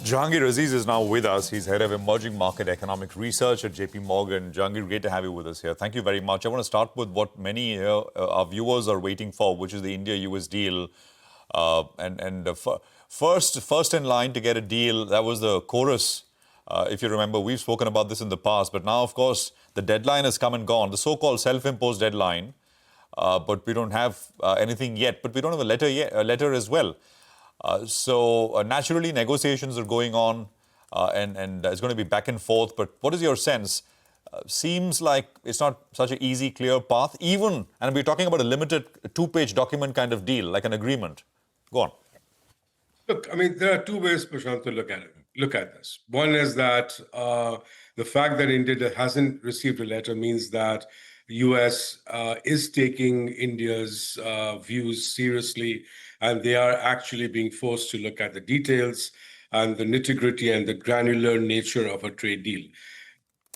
Jahangir Aziz is now with us. He's head of emerging market economic research at JPMorgan. Jahangir, great to have you with us here. Thank you very much. I want to start with what many our viewers are waiting for, which is the India-US deal. First in line to get a deal, that was the chorus. If you remember, we've spoken about this in the past. But now, of course, the deadline has come and gone, the so-called self-imposed deadline. But we don't have anything yet. But we don't have a letter as well. So naturally, negotiations are going on and it's going to be back and forth. But what is your sense? Seems like it's not such an easy, clear path. And we're talking about a limited two-page document kind of deal, like an agreement. Go on. Look, I mean, there are two ways, Prashant, to look at this. One is that the fact that India hasn't received a letter means that the US is taking India's views seriously, and they are actually being forced to look at the details and the nitty-gritty and the granular nature of a trade deal.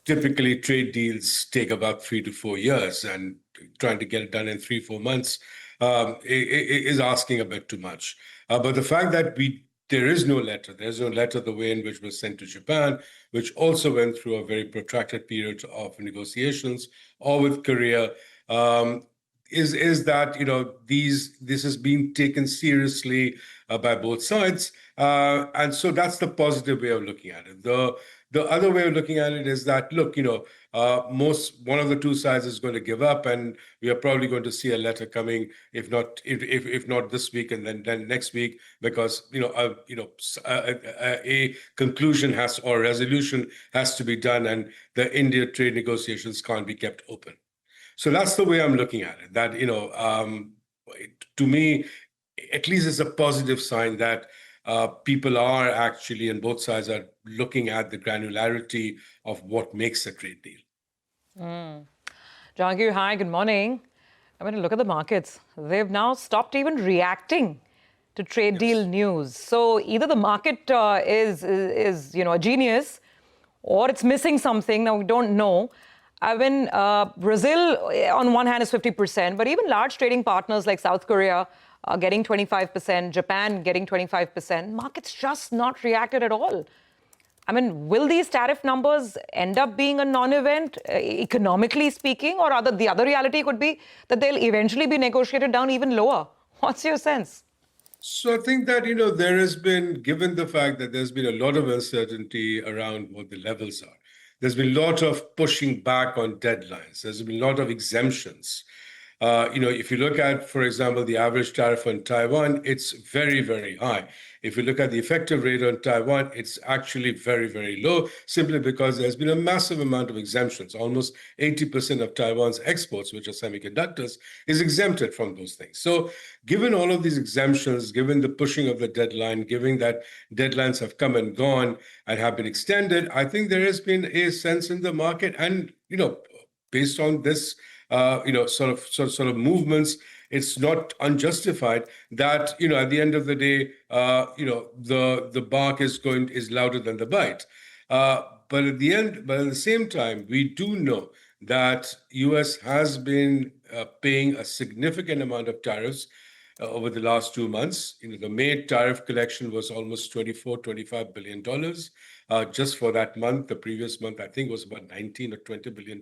Typically, trade deals take about 3 to 4 years, and trying to get it done in 3-4 months is asking a bit too much. But the fact that there's no letter the way in which was sent to Japan, which also went through a very protracted period of negotiations, or with Korea, is that this is being taken seriously by both sides, and so that's the positive way of looking at it. The other way of looking at it is that, look, one of the two sides is going to give up, and we are probably going to see a letter coming, if not this week, and then next week, because a conclusion or resolution has to be done, and the India trade negotiations can't be kept open. So that's the way I'm looking at it. That to me, at least it's a positive sign that people are actually, and both sides are looking at the granularity of what makes a trade deal. Jahangir, hi, good morning. I mean, look at the markets. They've now stopped even reacting to trade deal news. So either the market is a genius, or it's missing something. Now, we don't know. I mean, Brazil, on one hand, is 50%, but even large trading partners like South Korea are getting 25%, Japan getting 25%. Markets just not reacted at all. I mean, will these tariff numbers end up being a non-event, economically speaking, or the other reality could be that they'll eventually be negotiated down even lower? What's your sense? So I think that, there has been, given the fact that there's been a lot of uncertainty around what the levels are, there's been a lot of pushing back on deadlines. There's been a lot of exemptions. If you look at, for example, the average tariff on Taiwan, it's very, very high. If you look at the effective rate on Taiwan, it's actually very, very low, simply because there's been a massive amount of exemptions. Almost 80% of Taiwan's exports, which are semiconductors, is exempted from those things. So given all of these exemptions, given the pushing of the deadline, given that deadlines have come and gone and have been extended, I think there has been a sense in the market, and, based on this, sort of movements, it's not unjustified that, at the end of the day, the bark is louder than the bite. But at the same time, we do know that US has been paying a significant amount of tariffs over the last 2 months. The May tariff collection was almost $25 billion. Just for that month. The previous month, I think, was about $19 or $20 billion,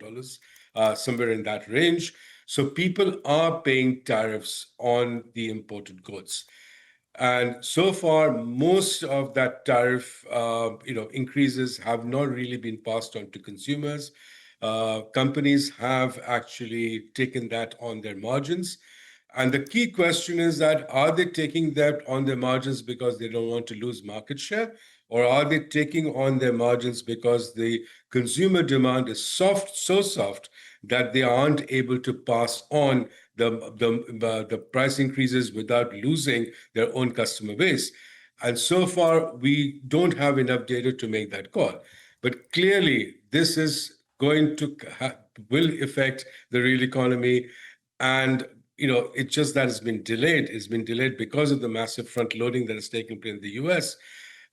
somewhere in that range. So people are paying tariffs on the imported goods. And so far, most of that tariff, increases have not really been passed on to consumers. Companies have actually taken that on their margins. And the key question is that, are they taking that on their margins because they don't want to lose market share? Or are they taking on their margins because the consumer demand is so soft that they aren't able to pass on the price increases without losing their own customer base? And so far, we don't have enough data to make that call. But clearly, this is going to will affect the real economy. And it's just that it's been delayed. It's been delayed because of the massive front loading that has taken place in the US.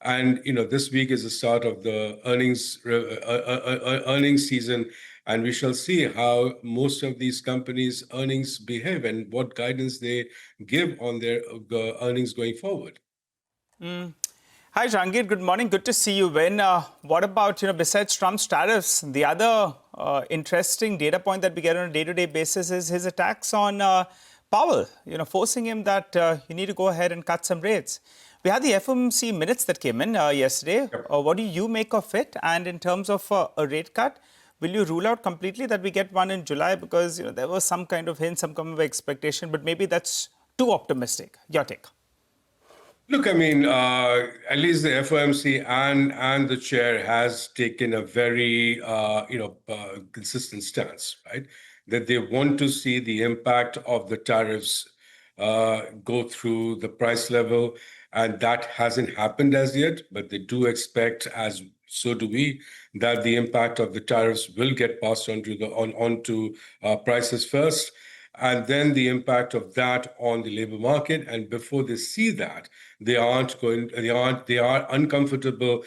And this week is the start of the earnings season, and we shall see how most of these companies' earnings behave and what guidance they give on their earnings going forward. Hi, Jahangir. Good morning. Good to see you. What about, besides Trump's tariffs, the other interesting data point that we get on a day-to-day basis is his attacks on Powell, forcing him that you need to go ahead and cut some rates. We had the FOMC minutes that came in yesterday. Yep. What do you make of it? And in terms of a rate cut, will you rule out completely that we get one in July? Because there was some kind of hint, some kind of expectation, but maybe that's too optimistic. Your take. Look, I mean, at least the FOMC and the chair has taken a very, consistent stance, right? That they want to see the impact of the tariffs go through the price level, and that hasn't happened as yet. But they do expect, as so do we, that the impact of the tariffs will get passed on to prices first, and then the impact of that on the labor market. And before they see that, they are uncomfortable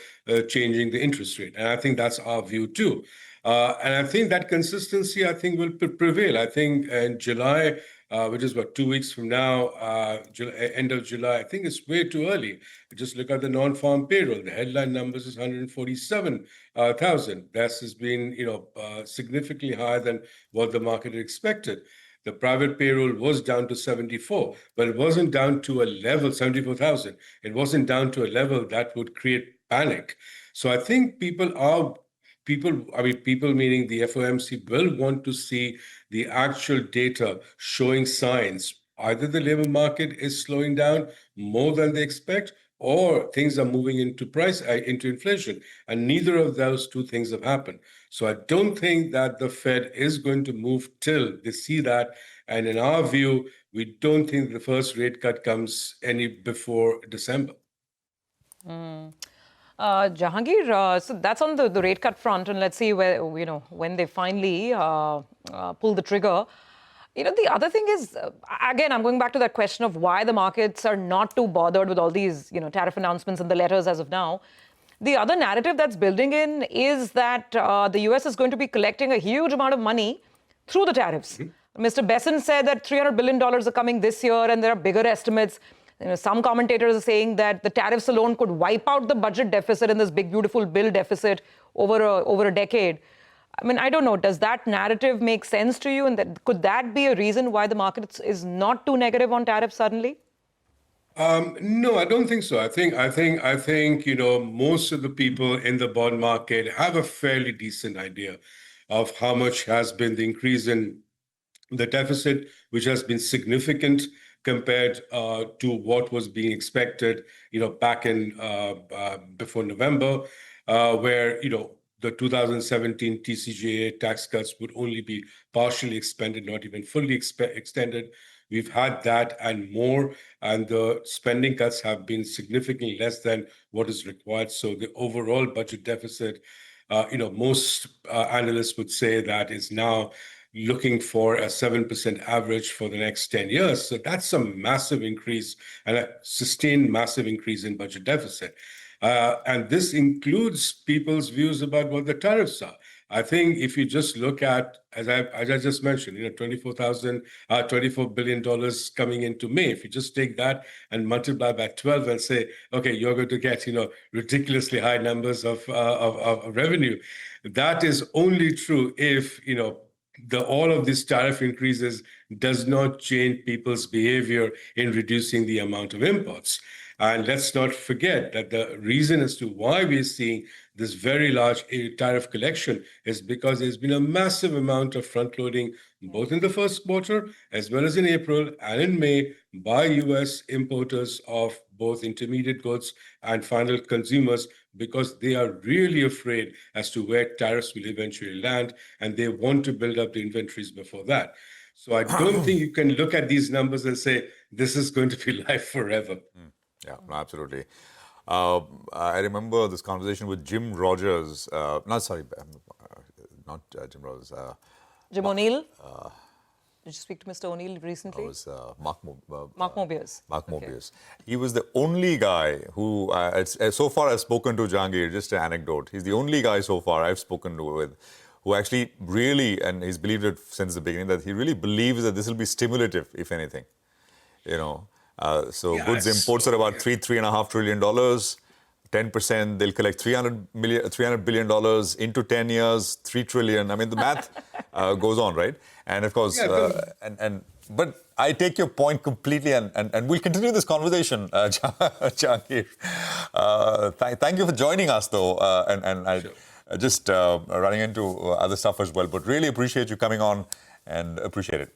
changing the interest rate. And I think that's our view too. And I think that consistency, will prevail. I think in July, which is about 2 weeks from now, end of July, I think it's way too early. Just look at the non-farm payroll. The headline numbers is 147,000. That has been, significantly higher than what the market had expected. The private payroll was down to 74, but it wasn't down to a level, 74,000. It wasn't down to a level that would create panic. So I think people meaning the FOMC will want to see the actual data showing signs. Either the labor market is slowing down more than they expect, or things are moving into inflation. And neither of those two things have happened. So I don't think that the Fed is going to move till they see that. And in our view, we don't think the first rate cut comes any before December. Jahangir, so that's on the rate cut front, and let's see when they finally pull the trigger. The other thing is, again, I'm going back to that question of why the markets are not too bothered with all these, tariff announcements and the letters as of now. The other narrative that's building in is that the US is going to be collecting a huge amount of money through the tariffs. Mm-hmm. Mr. Besson said that $300 billion are coming this year, and there are bigger estimates. Some commentators are saying that the tariffs alone could wipe out the budget deficit and this big, beautiful bill deficit over a decade. I mean, I don't know. Does that narrative make sense to you? And could that be a reason why the market is not too negative on tariffs suddenly? No, I don't think so. I think most of the people in the bond market have a fairly decent idea of how much has been the increase in the deficit, which has been significant compared to what was being expected, back in before November, where the 2017 TCJA tax cuts would only be partially expended, not even fully extended. We've had that and more, and the spending cuts have been significantly less than what is required. So the overall budget deficit, most analysts would say that is now looking for a 7% average for the next 10 years. So that's a massive increase and a sustained massive increase in budget deficit. And this includes people's views about what the tariffs are. I think if you just look at, as I just mentioned, $24 billion coming into May. If you just take that and multiply by 12 and say, okay, you're going to get, ridiculously high numbers of revenue. That is only true if, all of these tariff increases does not change people's behavior in reducing the amount of imports. And let's not forget that the reason as to why we're seeing this very large tariff collection is because there's been a massive amount of front-loading, both in the first quarter as well as in April and in May, by U.S. importers of both intermediate goods and final consumers, because they are really afraid as to where tariffs will eventually land, and they want to build up the inventories before that. So I don't think you can look at these numbers and say, this is going to be life forever. Yeah, no, absolutely. I remember this conversation with Jim Rogers. Not Jim Rogers. Jim O'Neill? Did you speak to Mr. O'Neill recently? It was Mark Mobius. Mark Mobius. He was the only guy who, so far I've spoken to Jahangir, just an anecdote. He's the only guy so far I've spoken to with who actually really, and he's believed it since the beginning, that he really believes that this will be stimulative, if anything. Goods imports are about $3.5 trillion. 10%, they'll collect $300 billion into 10 years, 3 trillion. I mean, the math goes on, right? And of course, but I take your point completely, and we'll continue this conversation, Jahangir. Thank you for joining us, though, and I just running into other stuff as well. But really appreciate you coming on and appreciate it.